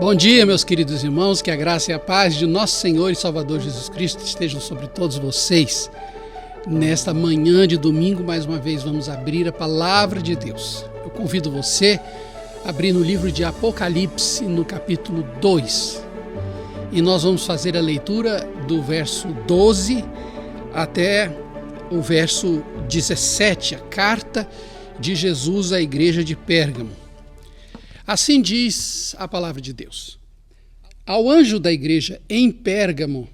Bom dia, meus queridos irmãos, que a graça e a paz de nosso Senhor e Salvador Jesus Cristo estejam sobre todos vocês. Nesta manhã de domingo, mais uma vez, vamos abrir a Palavra de Deus. Eu convido você a abrir no livro de Apocalipse, no capítulo 2. E nós vamos fazer a leitura do verso 12 até o verso 17, a carta de Jesus à igreja de Pérgamo. Assim diz a palavra de Deus. Ao anjo da igreja em Pérgamo,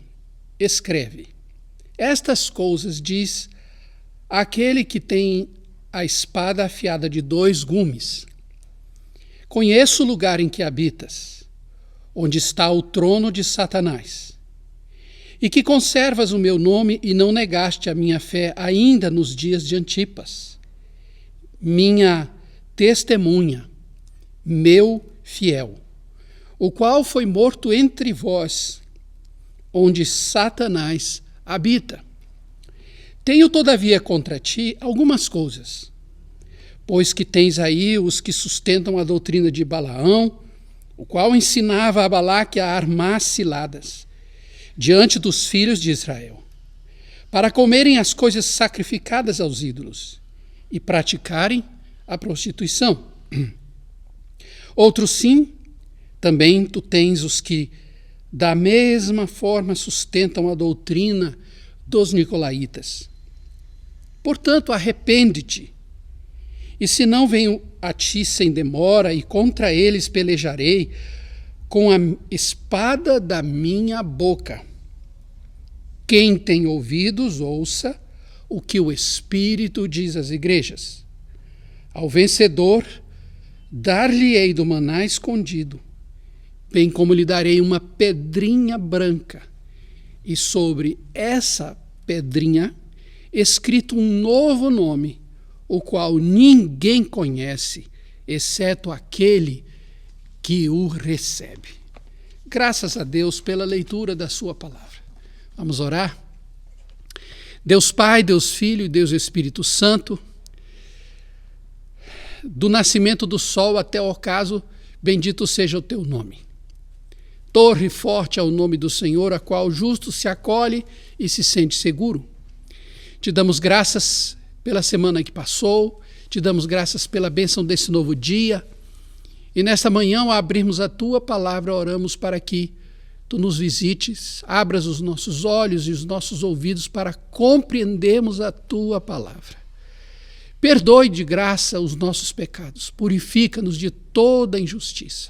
escreve: estas coisas diz aquele que tem a espada afiada de 2 gumes. Conheço o lugar em que habitas, onde está o trono de Satanás, e que conservas o meu nome e não negaste a minha fé ainda nos dias de Antipas, minha testemunha, meu fiel, o qual foi morto entre vós, onde Satanás habita. Tenho, todavia, contra ti algumas coisas, pois que tens aí os que sustentam a doutrina de Balaão, o qual ensinava a Balaque a armar ciladas diante dos filhos de Israel, para comerem as coisas sacrificadas aos ídolos e praticarem a prostituição. Outros sim, também tu tens os que da mesma forma sustentam a doutrina dos nicolaítas. Portanto, arrepende-te, e se não venho a ti sem demora, e contra eles pelejarei com a espada da minha boca. Quem tem ouvidos, ouça o que o Espírito diz às igrejas. Ao vencedor, dar-lhe-ei do maná escondido, bem como lhe darei uma pedrinha branca, e sobre essa pedrinha escrito um novo nome, o qual ninguém conhece, exceto aquele que o recebe. Graças a Deus pela leitura da sua palavra. Vamos orar? Deus Pai, Deus Filho e Deus Espírito Santo, do nascimento do sol até o ocaso, bendito seja o teu nome. Torre forte ao nome do Senhor, a qual o justo se acolhe e se sente seguro. Te damos graças pela semana que passou, te damos graças pela bênção desse novo dia, e nesta manhã, ao abrirmos a tua palavra, oramos para que tu nos visites, abras os nossos olhos e os nossos ouvidos para compreendermos a tua palavra. Perdoe de graça os nossos pecados, purifica-nos de toda injustiça,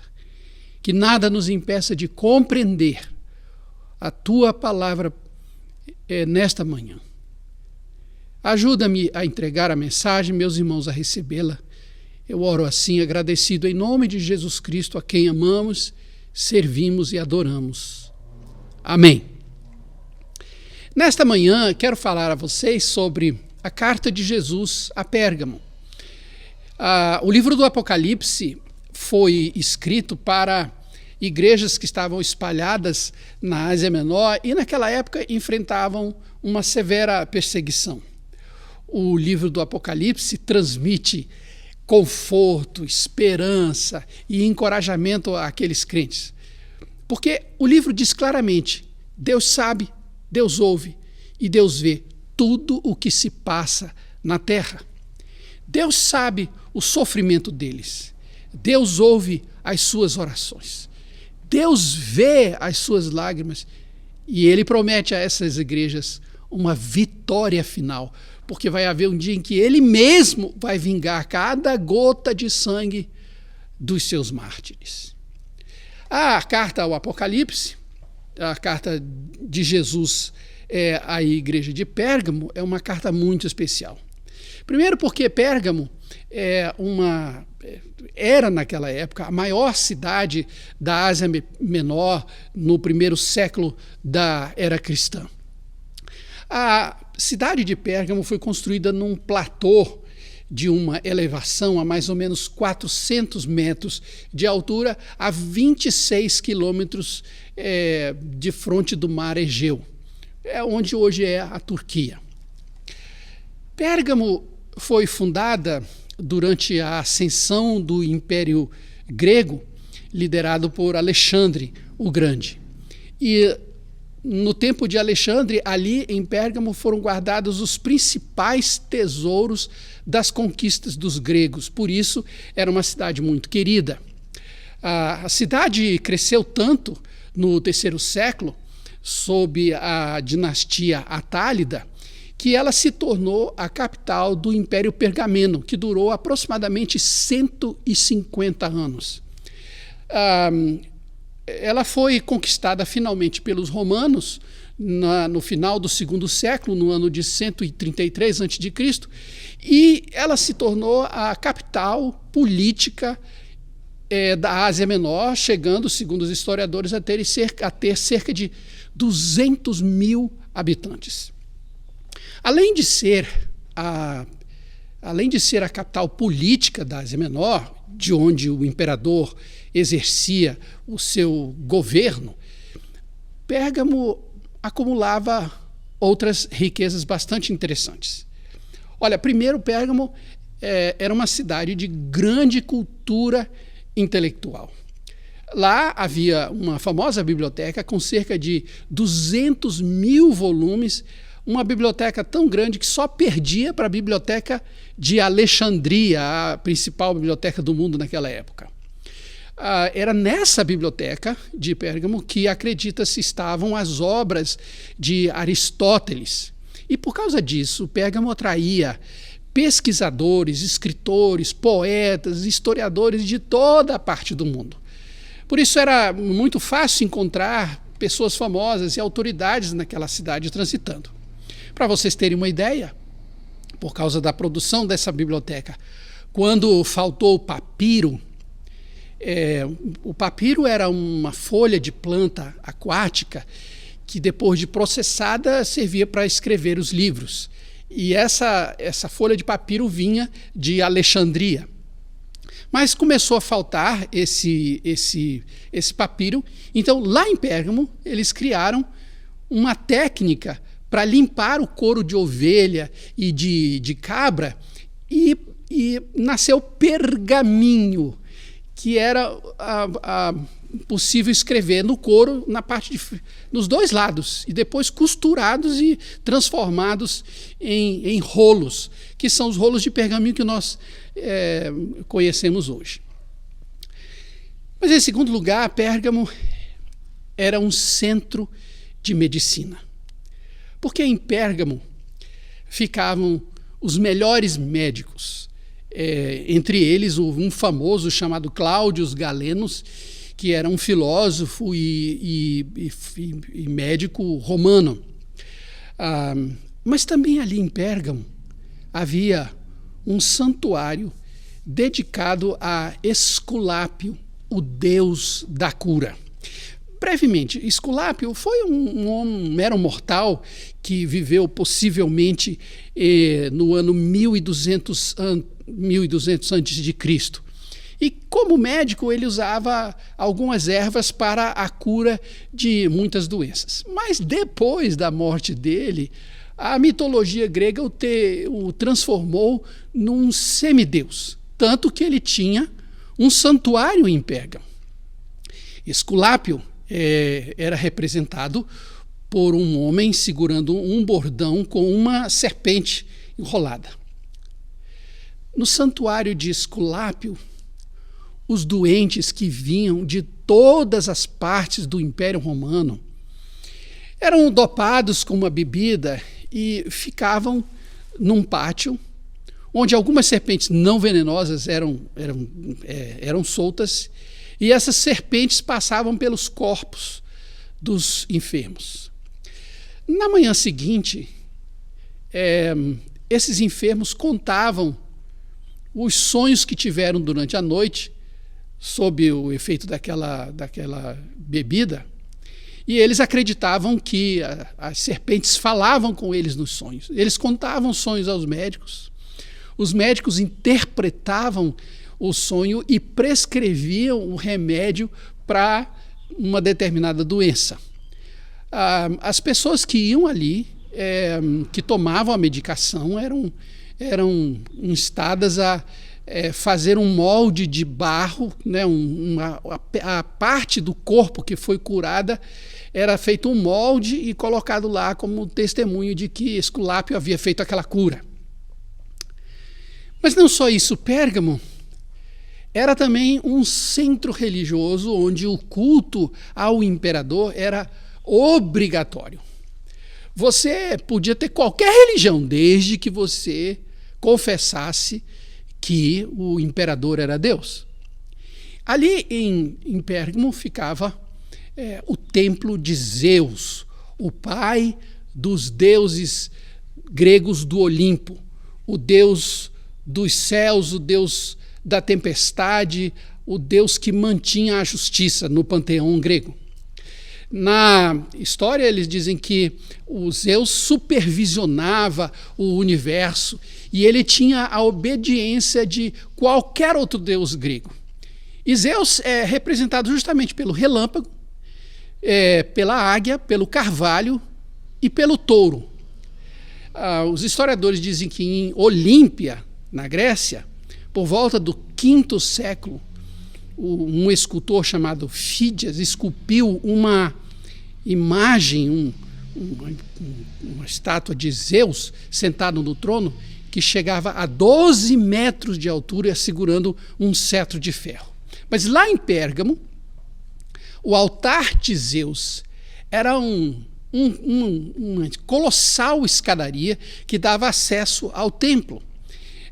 que nada nos impeça de compreender a tua palavra nesta manhã. Ajuda-me a entregar a mensagem, meus irmãos, a recebê-la. Eu oro assim, agradecido em nome de Jesus Cristo, a quem amamos, servimos e adoramos. Amém. Nesta manhã, quero falar a vocês sobre a carta de Jesus a Pérgamo. O livro do Apocalipse foi escrito para igrejas que estavam espalhadas na Ásia Menor e naquela época enfrentavam uma severa perseguição. O livro do Apocalipse transmite conforto, esperança e encorajamento àqueles crentes. Porque o livro diz claramente: Deus sabe, Deus ouve e Deus vê tudo o que se passa na terra. Deus sabe o sofrimento deles. Deus ouve as suas orações. Deus vê as suas lágrimas. E Ele promete a essas igrejas uma vitória final, porque vai haver um dia em que Ele mesmo vai vingar cada gota de sangue dos seus mártires. A carta ao Apocalipse, a carta de Jesus à igreja de Pérgamo, é uma carta muito especial. Primeiro porque Pérgamo era naquela época a maior cidade da Ásia Menor no primeiro século da era cristã. A cidade de Pérgamo foi construída num platô de uma elevação a mais ou menos 400 metros de altura, a 26 quilômetros de fronte do mar Egeu, onde hoje é a Turquia. Pérgamo foi fundada durante a ascensão do Império Grego, liderado por Alexandre o Grande. E no tempo de Alexandre, ali em Pérgamo, foram guardados os principais tesouros das conquistas dos gregos. Por isso, era uma cidade muito querida. A cidade cresceu tanto no terceiro século, sob a dinastia Atálida, que ela se tornou a capital do Império Pergameno, que durou aproximadamente 150 anos. Ela foi conquistada finalmente pelos romanos no final do segundo século, no ano de 133 a.C., e ela se tornou a capital política da Ásia Menor, chegando, segundo os historiadores, a ter cerca de 200 mil habitantes. Além de ser a capital política da Ásia Menor, de onde o imperador exercia o seu governo, Pérgamo acumulava outras riquezas bastante interessantes. Olha, primeiro, Pérgamo era uma cidade de grande cultura intelectual. Lá havia uma famosa biblioteca com cerca de 200 mil volumes, uma biblioteca tão grande que só perdia para a biblioteca de Alexandria, a principal biblioteca do mundo naquela época. Era nessa biblioteca de Pérgamo que acredita-se estavam as obras de Aristóteles. E por causa disso, Pérgamo atraía pesquisadores, escritores, poetas, historiadores de toda a parte do mundo. Por isso era muito fácil encontrar pessoas famosas e autoridades naquela cidade transitando. Para vocês terem uma ideia, por causa da produção dessa biblioteca, quando faltou o papiro era uma folha de planta aquática que, depois de processada, servia para escrever os livros. E essa folha de papiro vinha de Alexandria. Mas começou a faltar esse papiro. Então, lá em Pérgamo, eles criaram uma técnica para limpar o couro de ovelha e de cabra, e nasceu pergaminho, que era possível escrever no couro, nos dois lados, e depois costurados e transformados em rolos, que são os rolos de pergaminho que nós conhecemos hoje. Mas, em segundo lugar, Pérgamo era um centro de medicina, porque em Pérgamo ficavam os melhores médicos, entre eles um famoso chamado Cláudio Galeno, que era um filósofo e médico romano. Mas também ali em Pérgamo havia um santuário dedicado a Esculápio, o deus da cura. Brevemente, Esculápio foi um mero mortal que viveu possivelmente no ano 1200 a.C. E, como médico, ele usava algumas ervas para a cura de muitas doenças. Mas depois da morte dele, a mitologia grega o transformou num semideus, tanto que ele tinha um santuário em Pérgamo. Esculápio era representado por um homem segurando um bordão com uma serpente enrolada. No santuário de Esculápio, os doentes que vinham de todas as partes do Império Romano eram dopados com uma bebida e ficavam num pátio onde algumas serpentes não venenosas eram soltas, e essas serpentes passavam pelos corpos dos enfermos. Na manhã seguinte, esses enfermos contavam os sonhos que tiveram durante a noite, sob o efeito daquela bebida, e eles acreditavam que as serpentes falavam com eles nos sonhos. Eles contavam sonhos aos médicos, os médicos interpretavam o sonho e prescreviam o remédio para uma determinada doença. As pessoas que iam ali, que tomavam a medicação, eram instadas a fazer um molde de barro, né, a parte do corpo que foi curada era feito um molde e colocado lá como testemunho de que Esculápio havia feito aquela cura. Mas não só isso, Pérgamo era também um centro religioso onde o culto ao imperador era obrigatório. Você podia ter qualquer religião, desde que você confessasse que o imperador era Deus. Ali em Pérgamo ficava o templo de Zeus, o pai dos deuses gregos do Olimpo, o deus dos céus, o deus da tempestade, o deus que mantinha a justiça no panteão grego. Na história, eles dizem que o Zeus supervisionava o universo e ele tinha a obediência de qualquer outro deus grego. E Zeus é representado justamente pelo relâmpago, pela águia, pelo carvalho e pelo touro. Os historiadores dizem que em Olímpia, na Grécia, por volta do V século, um escultor chamado Fídias esculpiu uma imagem, uma estátua de Zeus sentado no trono que chegava a 12 metros de altura segurando um cetro de ferro. Mas lá em Pérgamo, o altar de Zeus era uma colossal escadaria que dava acesso ao templo.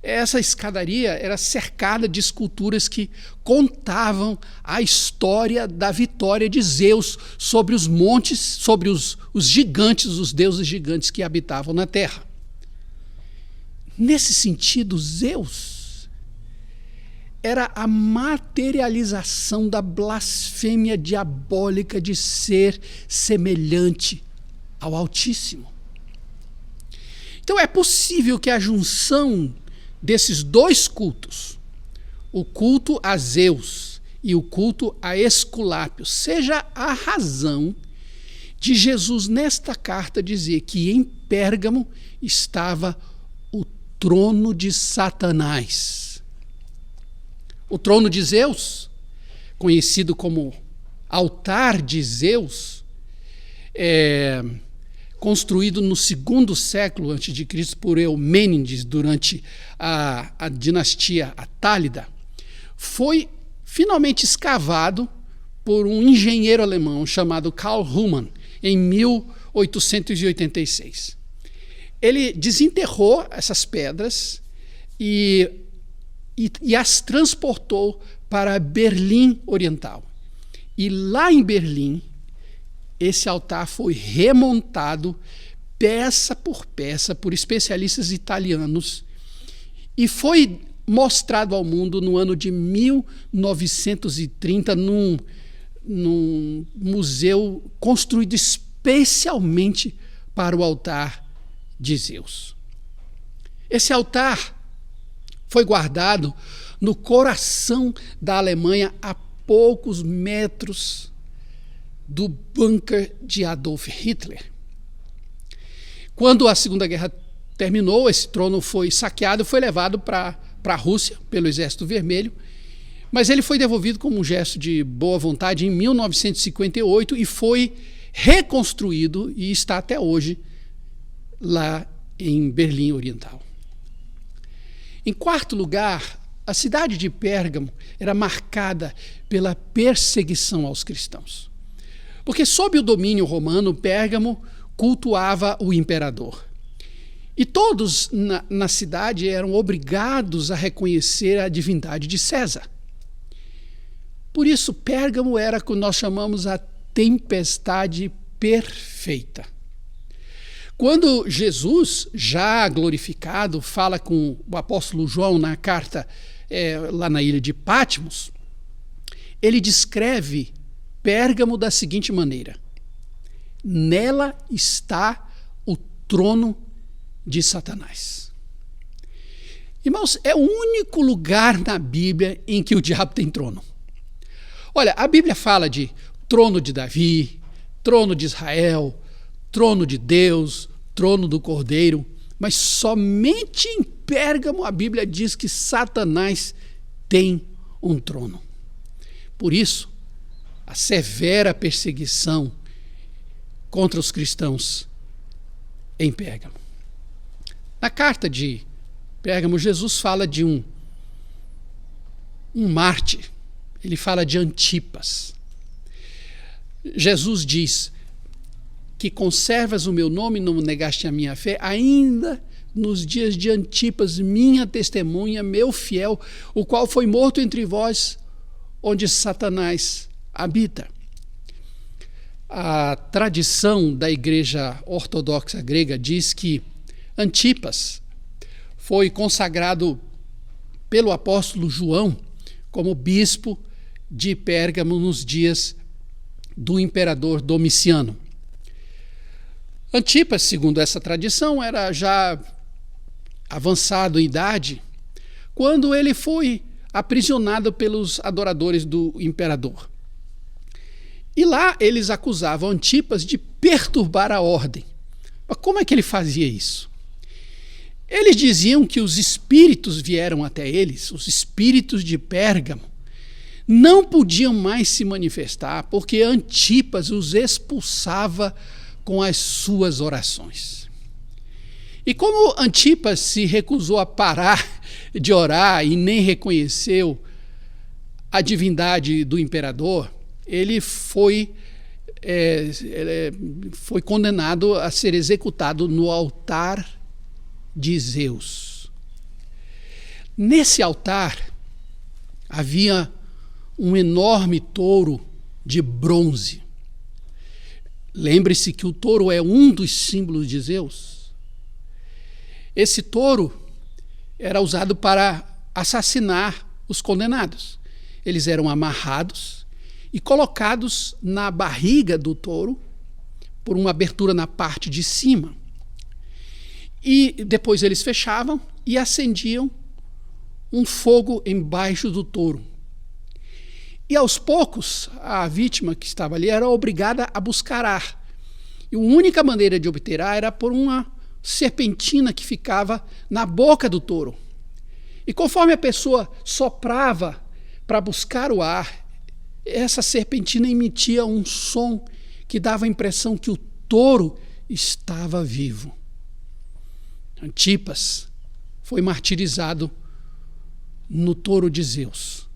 Essa escadaria era cercada de esculturas que contavam a história da vitória de Zeus sobre os montes, sobre os gigantes, os deuses gigantes que habitavam na terra. Nesse sentido, Zeus era a materialização da blasfêmia diabólica de ser semelhante ao Altíssimo. Então é possível que a junção desses dois cultos, o culto a Zeus e o culto a Esculápio, seja a razão de Jesus nesta carta dizer que em Pérgamo estava o trono de Satanás. O trono de Zeus, conhecido como altar de Zeus, construído no segundo século a.C. por Eumênides durante a dinastia Atálida, foi finalmente escavado por um engenheiro alemão chamado Karl Humann em 1886. Ele desenterrou essas pedras e as transportou para Berlim Oriental. E lá em Berlim, esse altar foi remontado peça por peça por especialistas italianos e foi mostrado ao mundo no ano de 1930 num museu construído especialmente para o altar de Zeus. Esse altar foi guardado no coração da Alemanha, a poucos metros do bunker de Adolf Hitler. Quando a Segunda Guerra terminou, esse trono foi saqueado e foi levado para a Rússia pelo Exército Vermelho, mas ele foi devolvido como um gesto de boa vontade em 1958 e foi reconstruído e está até hoje lá em Berlim Oriental. Em quarto lugar, a cidade de Pérgamo era marcada pela perseguição aos cristãos. Porque sob o domínio romano, Pérgamo cultuava o imperador. E todos na cidade eram obrigados a reconhecer a divindade de César. Por isso, Pérgamo era o que nós chamamos a tempestade perfeita. Quando Jesus, já glorificado, fala com o apóstolo João na carta lá na ilha de Patmos, ele descreve Pérgamo da seguinte maneira: nela está o trono de Satanás. Irmãos, é o único lugar na Bíblia em que o diabo tem trono. Olha, a Bíblia fala de trono de Davi, trono de Israel, trono de Deus, trono do Cordeiro, Mas somente em Pérgamo a Bíblia diz que Satanás tem um trono. Por isso, a severa perseguição contra os cristãos em Pérgamo. Na carta de Pérgamo, Jesus fala de um mártir. Ele fala de Antipas. Jesus diz que conservas o meu nome e não negaste a minha fé, ainda nos dias de Antipas, minha testemunha, meu fiel, o qual foi morto entre vós, onde Satanás habita. A tradição da igreja ortodoxa grega diz que Antipas foi consagrado pelo apóstolo João como bispo de Pérgamo nos dias do imperador Domiciano. Antipas, segundo essa tradição, era já avançado em idade quando ele foi aprisionado pelos adoradores do imperador. E lá eles acusavam Antipas de perturbar a ordem. Mas como é que ele fazia isso? Eles diziam que os espíritos vieram até eles, os espíritos de Pérgamo, não podiam mais se manifestar porque Antipas os expulsava com as suas orações. E como Antipas se recusou a parar de orar e nem reconheceu a divindade do imperador, ele foi condenado a ser executado no altar de Zeus. Nesse altar havia um enorme touro de bronze. Lembre-se que o touro é um dos símbolos de Zeus. Esse touro era usado para assassinar os condenados. Eles eram amarrados e colocados na barriga do touro por uma abertura na parte de cima. E depois eles fechavam e acendiam um fogo embaixo do touro. E aos poucos, a vítima que estava ali era obrigada a buscar ar. E a única maneira de obter ar era por uma serpentina que ficava na boca do touro. E conforme a pessoa soprava para buscar o ar, essa serpentina emitia um som que dava a impressão que o touro estava vivo. Antipas foi martirizado no touro de Zeus,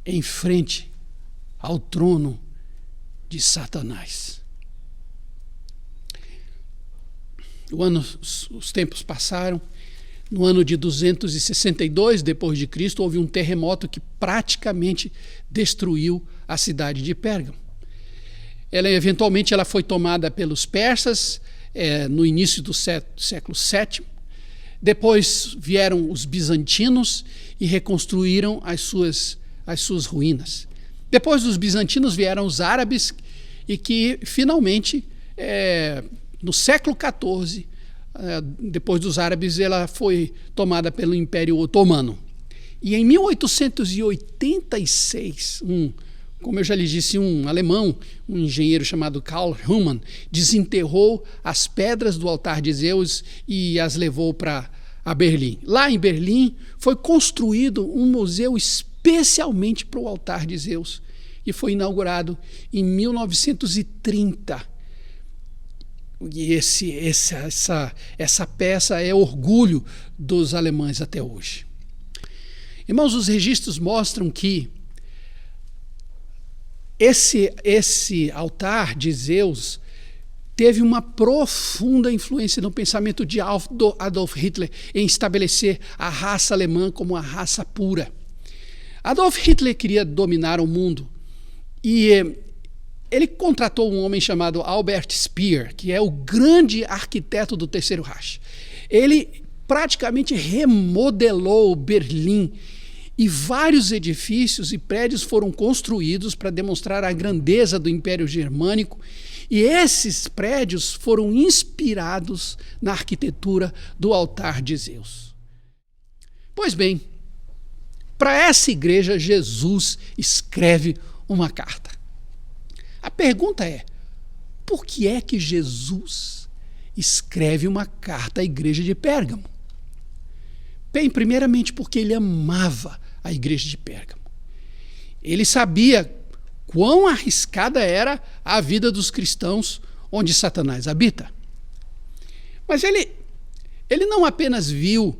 em frente ao trono de Satanás. Os tempos passaram. No ano de 262 depois de Cristo, houve um terremoto que praticamente destruiu a cidade de Pérgamo. Eventualmente ela foi tomada pelos persas no início do século VII. Depois vieram os bizantinos e reconstruíram as suas ruínas. Depois dos bizantinos vieram os árabes e que finalmente, no século XIV, depois dos árabes, ela foi tomada pelo Império Otomano. E em 1886, como eu já lhe disse, um alemão, um engenheiro chamado Karl Humann, desenterrou as pedras do altar de Zeus e as levou para Berlim. Lá em Berlim foi construído um museu especialmente para o altar de Zeus e foi inaugurado em 1930. E essa peça é orgulho dos alemães até hoje. Irmãos, os registros mostram que esse altar de Zeus teve uma profunda influência no pensamento de Adolf Hitler em estabelecer a raça alemã como a raça pura. Adolf Hitler queria dominar o mundo e ele contratou um homem chamado Albert Speer, que é o grande arquiteto do Terceiro Reich. Ele praticamente remodelou Berlim e vários edifícios e prédios foram construídos para demonstrar a grandeza do Império Germânico, e esses prédios foram inspirados na arquitetura do altar de Zeus. Pois bem, para essa igreja Jesus escreve uma carta. A pergunta é: por que é que Jesus escreve uma carta à igreja de Pérgamo. Bem, primeiramente porque ele amava a igreja de Pérgamo. Ele sabia quão arriscada era a vida dos cristãos onde Satanás habita. Mas ele não apenas viu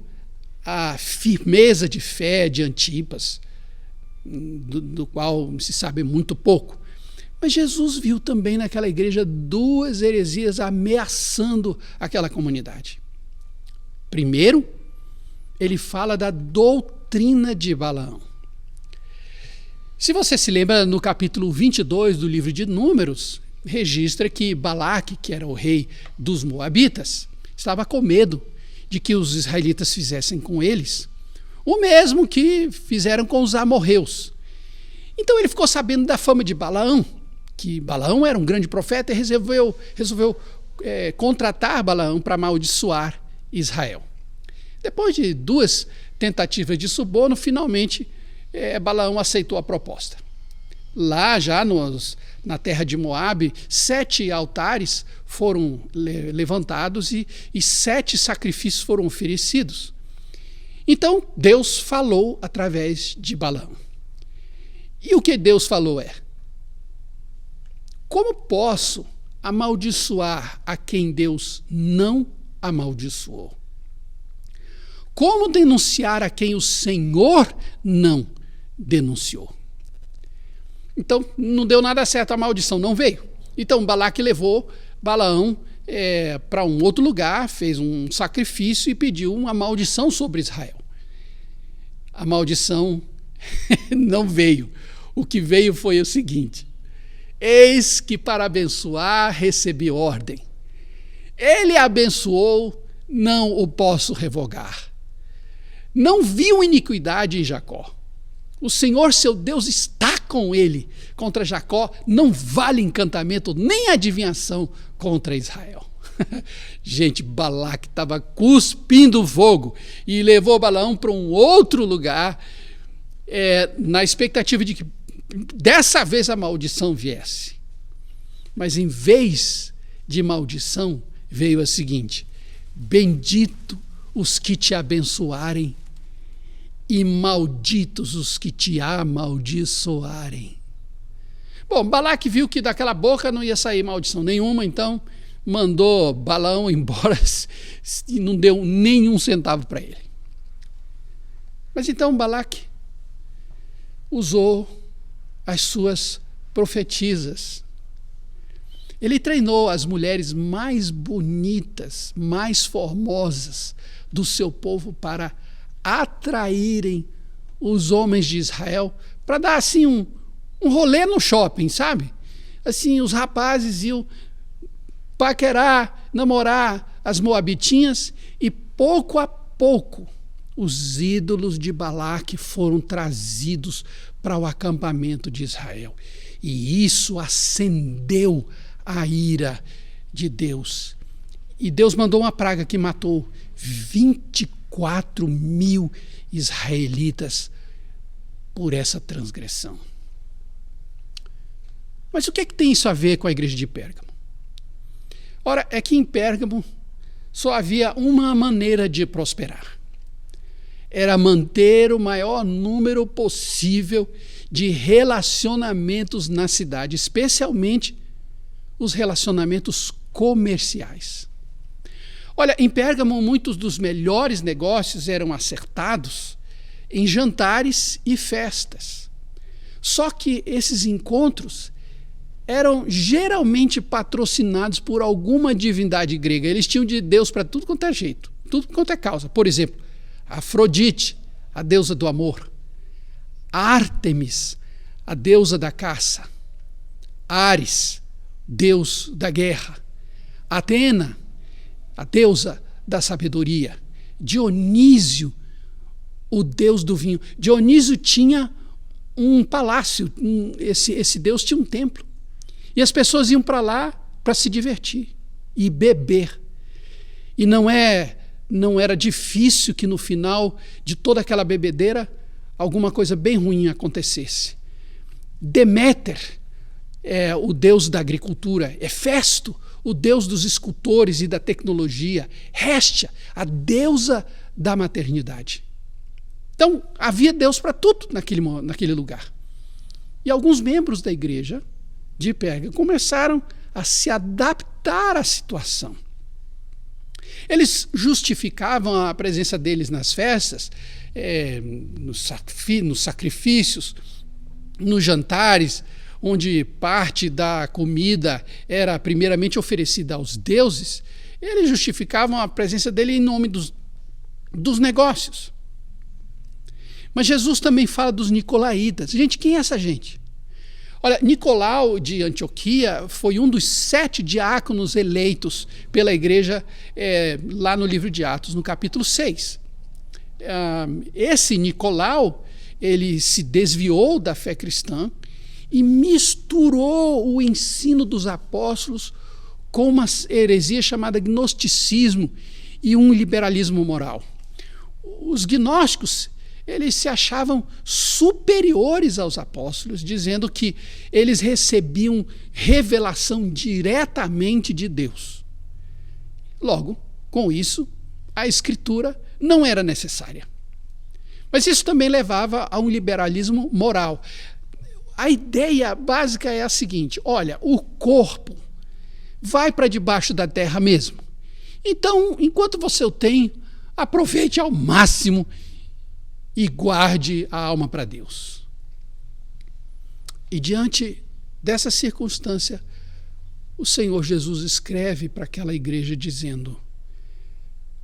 a firmeza de fé de Antipas, do qual se sabe muito pouco, mas Jesus viu também naquela igreja duas heresias ameaçando aquela comunidade. Primeiro, ele fala da doutrina de Balaão. Se você se lembra, no capítulo 22 do livro de Números, registra que Balaque, que era o rei dos Moabitas, estava com medo de que os israelitas fizessem com eles o mesmo que fizeram com os amorreus. Então ele ficou sabendo da fama de Balaão, que Balaão era um grande profeta, e resolveu contratar Balaão para amaldiçoar Israel. Depois de 2 tentativas de suborno, finalmente Balaão aceitou a proposta. Lá já na terra de Moabe, 7 altares foram levantados e 7 sacrifícios foram oferecidos. Então Deus falou através de Balaão. E o que Deus falou é: como posso amaldiçoar a quem Deus não amaldiçoou? Como denunciar a quem o Senhor não denunciou? Então não deu nada certo, a maldição não veio. Então Balaque levou Balaão para um outro lugar, fez um sacrifício e pediu uma maldição sobre Israel. A maldição não veio. O que veio foi o seguinte: eis que para abençoar recebi ordem. Ele abençoou, não o posso revogar. Não viu iniquidade em Jacó. O Senhor, seu Deus, está com ele. Contra Jacó não vale encantamento nem adivinhação contra Israel. Gente, Balaque estava cuspindo fogo e levou Balaão para um outro lugar, na expectativa de que dessa vez a maldição viesse. Mas em vez de maldição, veio a seguinte: bendito os que te abençoarem e malditos os que te amaldiçoarem. Bom, Balaque viu que daquela boca não ia sair maldição nenhuma, então mandou Balaão embora e não deu nenhum centavo para ele. Mas então Balaque usou as suas profetisas. Ele treinou as mulheres mais bonitas, mais formosas do seu povo para atraírem os homens de Israel, para dar assim um rolê no shopping, sabe? Assim, os rapazes iam paquerar, namorar as moabitinhas, e pouco a pouco os ídolos de Balaque foram trazidos para o acampamento de Israel. E isso acendeu a ira de Deus. E Deus mandou uma praga que matou 24.000 israelitas por essa transgressão. Mas o que é que tem isso a ver com a igreja de Pérgamo? Ora, é que em Pérgamo só havia uma maneira de prosperar. Era manter o maior número possível de relacionamentos na cidade, especialmente os relacionamentos comerciais. Olha, em Pérgamo, muitos dos melhores negócios eram acertados em jantares e festas. Só que esses encontros eram geralmente patrocinados por alguma divindade grega. Eles tinham de Deus para tudo quanto é jeito, tudo quanto é causa. Por exemplo, Afrodite, a deusa do amor; Ártemis, a deusa da caça; Ares, deus da guerra; Atena, a deusa da sabedoria; Dionísio, o deus do vinho. Dionísio tinha um palácio, esse deus tinha um templo. E as pessoas iam para lá para se divertir e beber. E não era difícil que no final de toda aquela bebedeira alguma coisa bem ruim acontecesse. Deméter é o deus da agricultura; Hefesto, o deus dos escultores e da tecnologia, Hestia, a deusa da maternidade. Então, havia Deus para tudo naquele lugar. E alguns membros da igreja de Pérgamo começaram a se adaptar à situação. Eles justificavam a presença deles nas festas, nos sacrifícios, nos jantares, onde parte da comida era primeiramente oferecida aos deuses. Eles justificavam a presença dele em nome dos negócios. Mas Jesus também fala dos nicolaítas. Gente, quem é essa gente? Olha, Nicolau de Antioquia foi um dos 7 diáconos eleitos pela igreja lá no livro de Atos, no capítulo 6. Esse Nicolau, ele se desviou da fé cristã e misturou o ensino dos apóstolos com uma heresia chamada gnosticismo e um liberalismo moral. Os gnósticos, eles se achavam superiores aos apóstolos, dizendo que eles recebiam revelação diretamente de Deus. Logo, com isso, a escritura não era necessária. Mas isso também levava a um liberalismo moral. A ideia básica é a seguinte: olha, o corpo vai para debaixo da terra mesmo. Então, enquanto você o tem, aproveite ao máximo e guarde a alma para Deus. E diante dessa circunstância, o Senhor Jesus escreve para aquela igreja dizendo: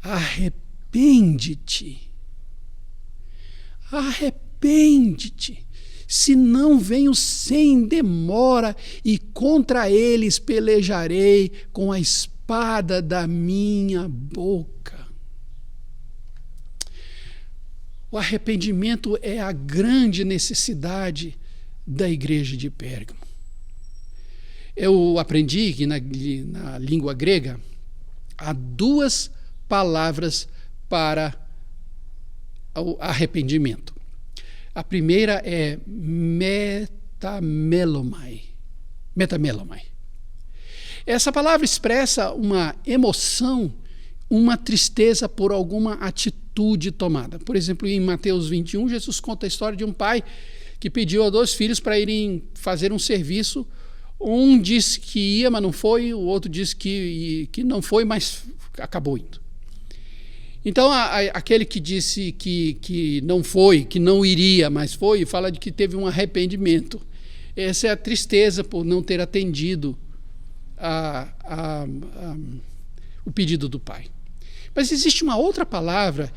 arrepende-te, arrepende-te, senão venho sem demora e contra eles pelejarei com a espada da minha boca. O arrependimento é a grande necessidade da igreja de Pérgamo. Eu aprendi que na língua grega há 2 palavras para o arrependimento. A primeira é metamelomai. Essa palavra expressa uma emoção, uma tristeza por alguma atitude tomada. Por exemplo, em Mateus 21, Jesus conta a história de um pai que pediu a 2 filhos para irem fazer um serviço. Um disse que ia, mas não foi. O outro disse que não foi, mas acabou indo. Então, aquele que disse que não foi, que não iria, mas foi, fala de que teve um arrependimento. Essa é a tristeza por não ter atendido o pedido do pai. Mas existe uma outra palavra,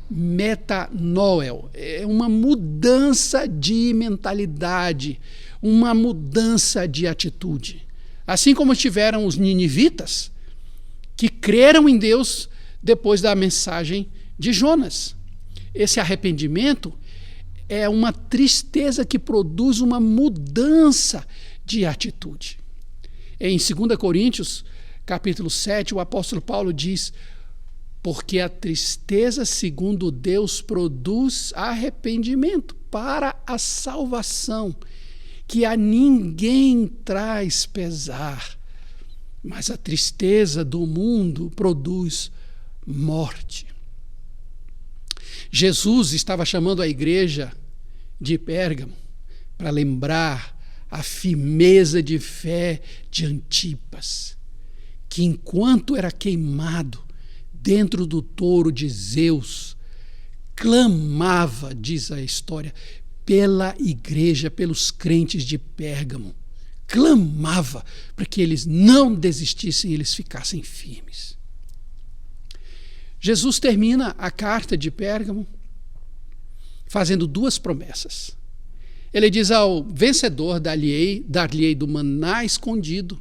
metanoel, é uma mudança de mentalidade, uma mudança de atitude. Assim como tiveram os ninivitas, que creram em Deus depois da mensagem de Jonas. Esse arrependimento é uma tristeza que produz uma mudança de atitude. Em 2 Coríntios, capítulo 7, o apóstolo Paulo diz: porque a tristeza, segundo Deus, produz arrependimento para a salvação, que a ninguém traz pesar, mas a tristeza do mundo produz morte. Jesus estava chamando a igreja de Pérgamo para lembrar a firmeza de fé de Antipas, que enquanto era queimado dentro do touro de Zeus, clamava, diz a história, pela igreja, pelos crentes de Pérgamo, clamava para que eles não desistissem, eles ficassem firmes. Jesus termina a carta de Pérgamo fazendo 2 promessas. Ele diz ao vencedor: dar-lhe-ei do maná escondido,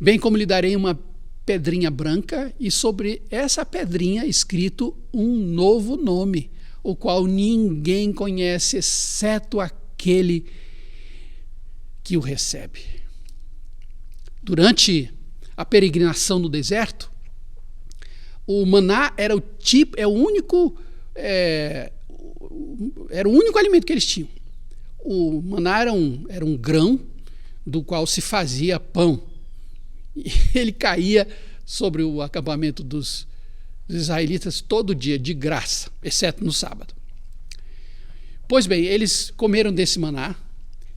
bem como lhe darei uma pedrinha branca, e sobre essa pedrinha escrito um novo nome, o qual ninguém conhece, exceto aquele que o recebe. Durante a peregrinação no deserto, o maná era o único alimento que eles tinham. O maná era um grão do qual se fazia pão. E ele caía sobre o acampamento dos israelitas todo dia, de graça, exceto no sábado. Pois bem, eles comeram desse maná.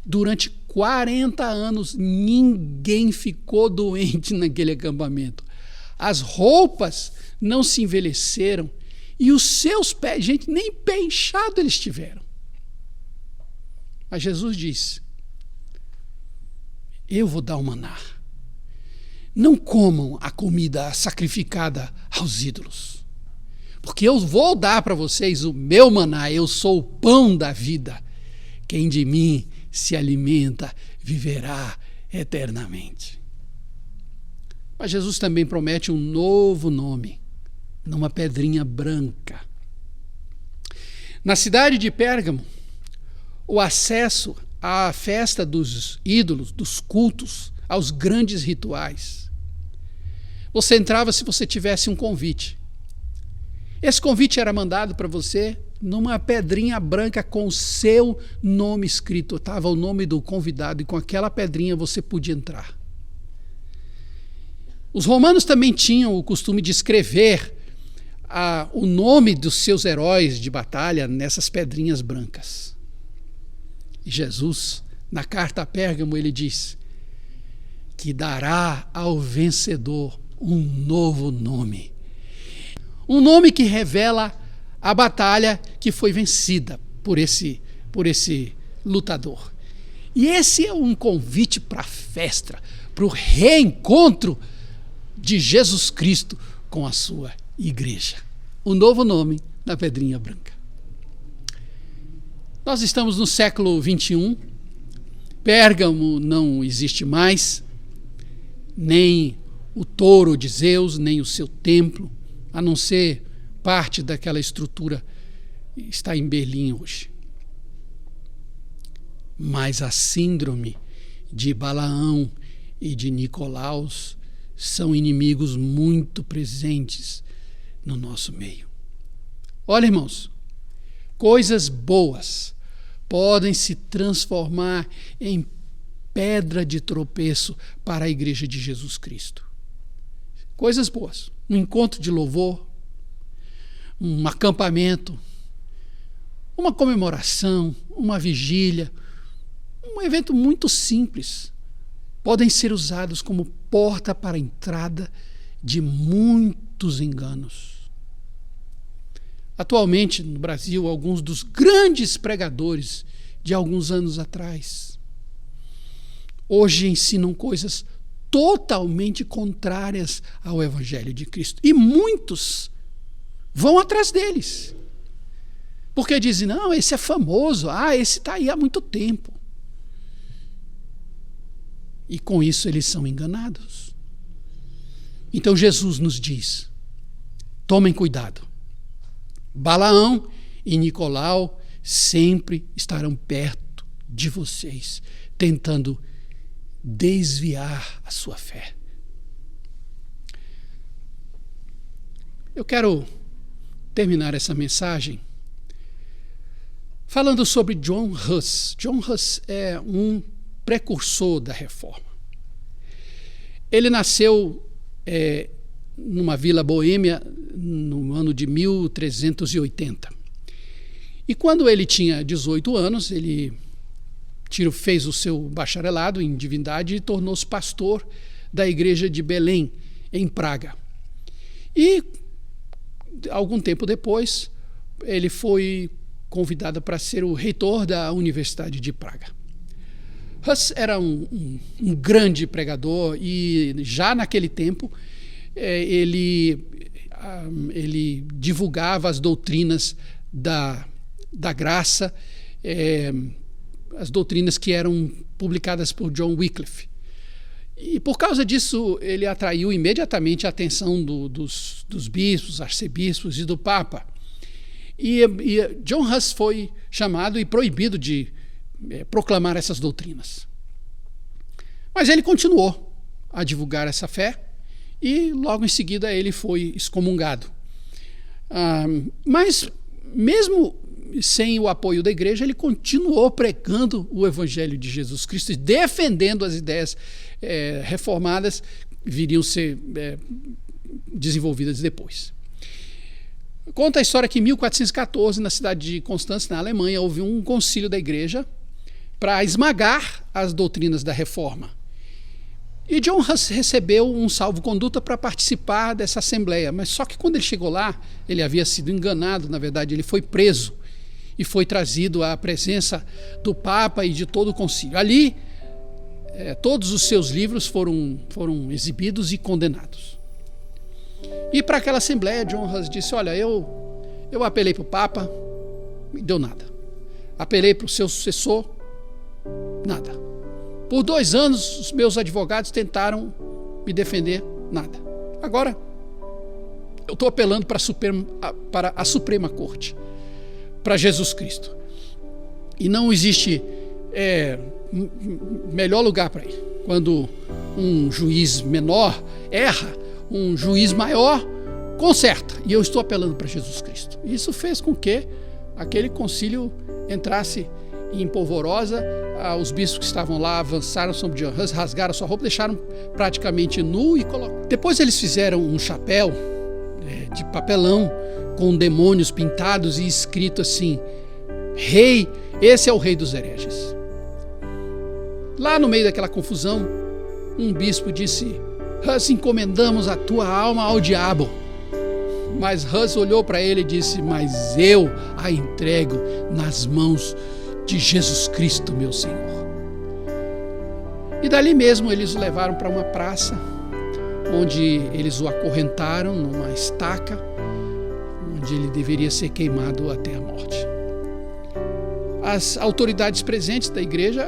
Durante 40 anos, ninguém ficou doente naquele acampamento. As roupas não se envelheceram e os seus pés, gente, nem pé inchado eles tiveram. Mas Jesus disse: eu vou dar o maná. Não comam a comida sacrificada aos ídolos, porque eu vou dar para vocês o meu maná. Eu sou o pão da vida. Quem de mim se alimenta viverá eternamente. Mas Jesus também promete um novo nome, numa pedrinha branca. Na cidade de Pérgamo, o acesso à festa dos ídolos, dos cultos, aos grandes rituais. Você entrava se você tivesse um convite. Esse convite era mandado para você numa pedrinha branca com o seu nome escrito. Estava o nome do convidado e com aquela pedrinha você podia entrar. Os romanos também tinham o costume de escrever o nome dos seus heróis de batalha nessas pedrinhas brancas. E Jesus, na carta a Pérgamo, ele diz que dará ao vencedor um novo nome. Um nome que revela a batalha que foi vencida por esse lutador. E esse é um convite para a festa, para o reencontro de Jesus Cristo com a sua igreja. O novo nome da pedrinha branca. Nós estamos no século 21. Pérgamo não existe mais, nem o touro de Zeus, nem o seu templo, a não ser parte daquela estrutura está em Berlim hoje. Mas a síndrome de Balaão e de Nicolaus são inimigos muito presentes no nosso meio. Olha, irmãos, coisas boas podem se transformar em pedra de tropeço para a igreja de Jesus Cristo. Coisas boas, um encontro de louvor, um acampamento, uma comemoração, uma vigília, um evento muito simples, podem ser usados como porta para a entrada de muitos enganos. Atualmente, no Brasil, alguns dos grandes pregadores de alguns anos atrás, hoje ensinam coisas totalmente contrárias ao Evangelho de Cristo. E muitos vão atrás deles. Porque dizem, não, esse é famoso, esse está aí há muito tempo. E com isso eles são enganados. Então Jesus nos diz, tomem cuidado. Balaão e Nicolau sempre estarão perto de vocês, tentando desviar a sua fé. Eu quero terminar essa mensagem falando sobre John Huss. John Huss é um precursor da reforma. Ele nasceu numa vila boêmia no ano de 1380. E quando ele tinha 18 anos, ele fez o seu bacharelado em divindade e tornou-se pastor da igreja de Belém, em Praga. E, algum tempo depois, ele foi convidado para ser o reitor da Universidade de Praga. Huss era um grande pregador e, já naquele tempo, ele divulgava as doutrinas da graça, as doutrinas que eram publicadas por John Wycliffe. E por causa disso, ele atraiu imediatamente a atenção dos bispos, arcebispos e do Papa. E John Huss foi chamado e proibido de proclamar essas doutrinas. Mas ele continuou a divulgar essa fé e logo em seguida ele foi excomungado. Mas mesmo sem o apoio da igreja, ele continuou pregando o Evangelho de Jesus Cristo e defendendo as ideias reformadas viriam ser desenvolvidas depois. Conta a história que em 1414, na cidade de Constância, na Alemanha, houve um concílio da igreja para esmagar as doutrinas da reforma. E John Huss recebeu um salvo-conduta para participar dessa assembleia, mas só que quando ele chegou lá, ele havia sido enganado, na verdade ele foi preso e foi trazido à presença do Papa e de todo o concílio. Ali, todos os seus livros foram exibidos e condenados. E para aquela assembleia, John Huss disse, olha, eu apelei para o Papa, não deu nada. Apelei para o seu sucessor, nada. Por 2 anos, os meus advogados tentaram me defender, nada. Agora, eu estou apelando para a Suprema Corte, para Jesus Cristo. E não existe melhor lugar para ir. Quando um juiz menor erra, um juiz maior conserta. E eu estou apelando para Jesus Cristo. Isso fez com que aquele concílio entrasse em polvorosa. Os bispos que estavam lá avançaram sobre John Huss, rasgaram sua roupa, deixaram praticamente nu e colocaram. Depois eles fizeram um chapéu de papelão com demônios pintados e escrito assim: Rei, esse é o rei dos hereges. Lá no meio daquela confusão, um bispo disse: Huss, encomendamos a tua alma ao diabo. Mas Huss olhou para ele e disse: mas eu a entrego nas mãos de Jesus Cristo, meu Senhor. E dali mesmo eles o levaram para uma praça, onde eles o acorrentaram numa estaca, onde ele deveria ser queimado até a morte. As autoridades presentes da igreja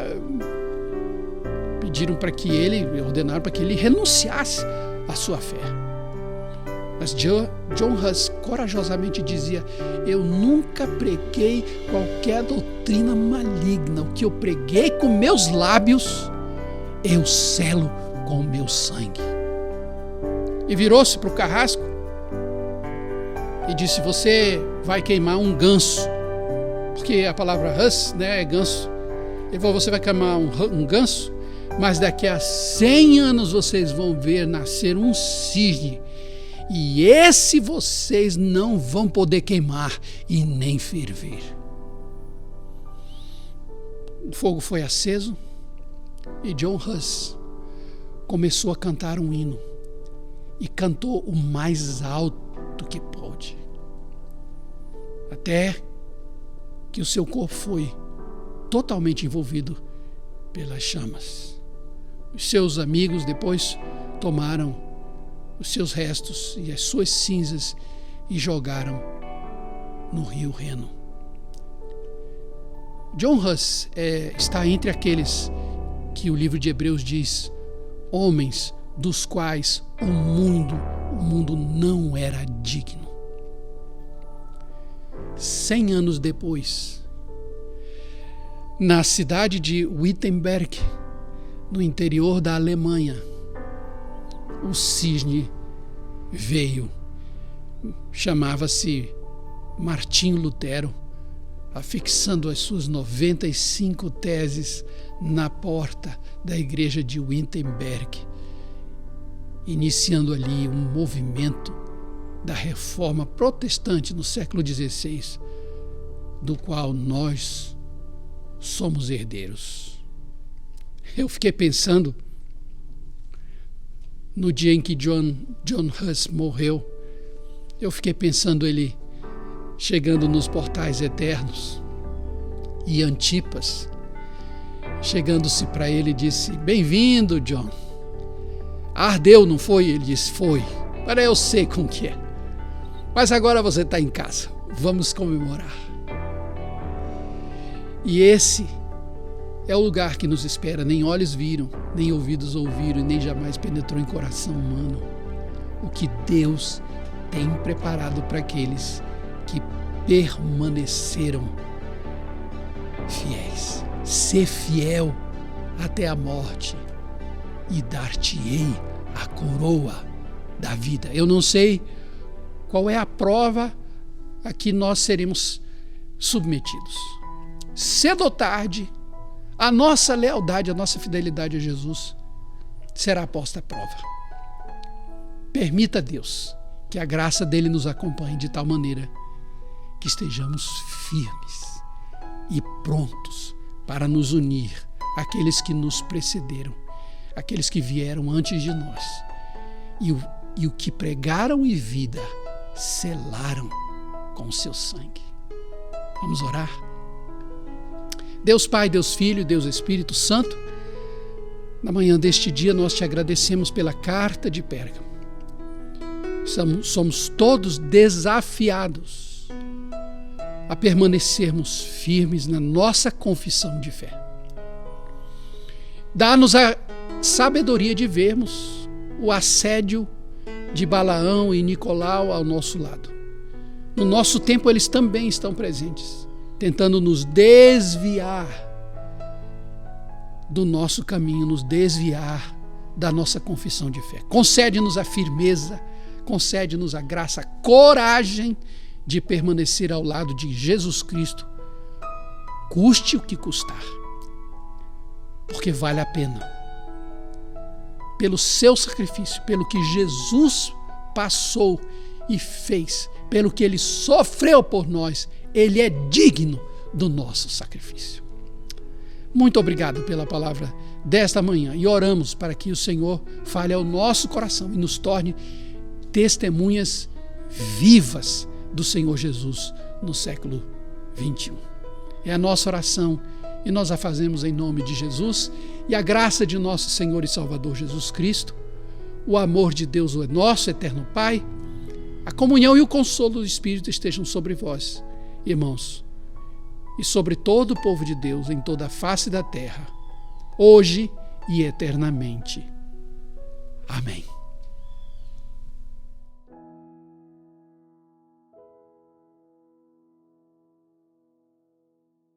ordenaram para que ele renunciasse à sua fé. Mas John Huss corajosamente dizia: eu nunca preguei qualquer doutrina maligna. O que eu preguei com meus lábios, eu selo com o meu sangue. E virou-se para o carrasco e disse: você vai queimar um ganso. Porque a palavra Huss, é ganso. Ele falou: você vai queimar um ganso, mas daqui a 100 anos vocês vão ver nascer um cisne. E esse vocês não vão poder queimar e nem ferver. O fogo foi aceso e John Huss começou a cantar um hino. E cantou o mais alto que pôde. Até que o seu corpo foi totalmente envolvido pelas chamas. Os seus amigos depois tomaram os seus restos e as suas cinzas e jogaram no rio Reno. John Huss está entre aqueles que o livro de Hebreus diz: homens dos quais o mundo não era digno. 100 anos depois, na cidade de Wittenberg, no interior da Alemanha, o cisne veio. Chamava-se Martinho Lutero, afixando as suas 95 teses na porta da igreja de Wittenberg, iniciando ali um movimento da reforma protestante no século XVI, do qual nós somos herdeiros. Eu fiquei pensando, no dia em que John Huss morreu, eu fiquei pensando ele chegando nos portais eternos, e Antipas, chegando-se para ele, disse: bem-vindo, John. Ardeu, não foi? Ele disse: foi. Agora eu sei como que é. Mas agora você está em casa. Vamos comemorar. E esse é o lugar que nos espera. Nem olhos viram, nem ouvidos ouviram, e nem jamais penetrou em coração humano o que Deus tem preparado para aqueles que permaneceram fiéis. Ser fiel até a morte, e dar-te-ei a coroa da vida. Eu não sei qual é a prova a que nós seremos submetidos. Cedo ou tarde, a nossa lealdade, a nossa fidelidade a Jesus será posta à prova. Permita, Deus, que a graça dele nos acompanhe de tal maneira que estejamos firmes e prontos para nos unir àqueles que nos precederam, aqueles que vieram antes de nós e o que pregaram e vida selaram com o seu sangue. Vamos orar? Deus Pai, Deus Filho, Deus Espírito Santo, na manhã deste dia nós te agradecemos pela carta de Pérgamo. Somos todos desafiados a permanecermos firmes na nossa confissão de fé. Dá-nos a sabedoria de vermos o assédio de Balaão e Nicolau ao nosso lado. No nosso tempo eles também estão presentes, tentando nos desviar do nosso caminho, nos desviar da nossa confissão de fé. Concede-nos a firmeza, concede-nos a graça, a coragem de permanecer ao lado de Jesus Cristo, custe o que custar, porque vale a pena. Pelo seu sacrifício, pelo que Jesus passou e fez, pelo que ele sofreu por nós, ele é digno do nosso sacrifício. Muito obrigado pela palavra desta manhã e oramos para que o Senhor fale ao nosso coração e nos torne testemunhas vivas do Senhor Jesus no século 21. É a nossa oração e nós a fazemos em nome de Jesus, e a graça de nosso Senhor e Salvador Jesus Cristo, o amor de Deus, o nosso eterno Pai, a comunhão e o consolo do Espírito estejam sobre vós, irmãos, e sobre todo o povo de Deus em toda a face da terra, hoje e eternamente. Amém.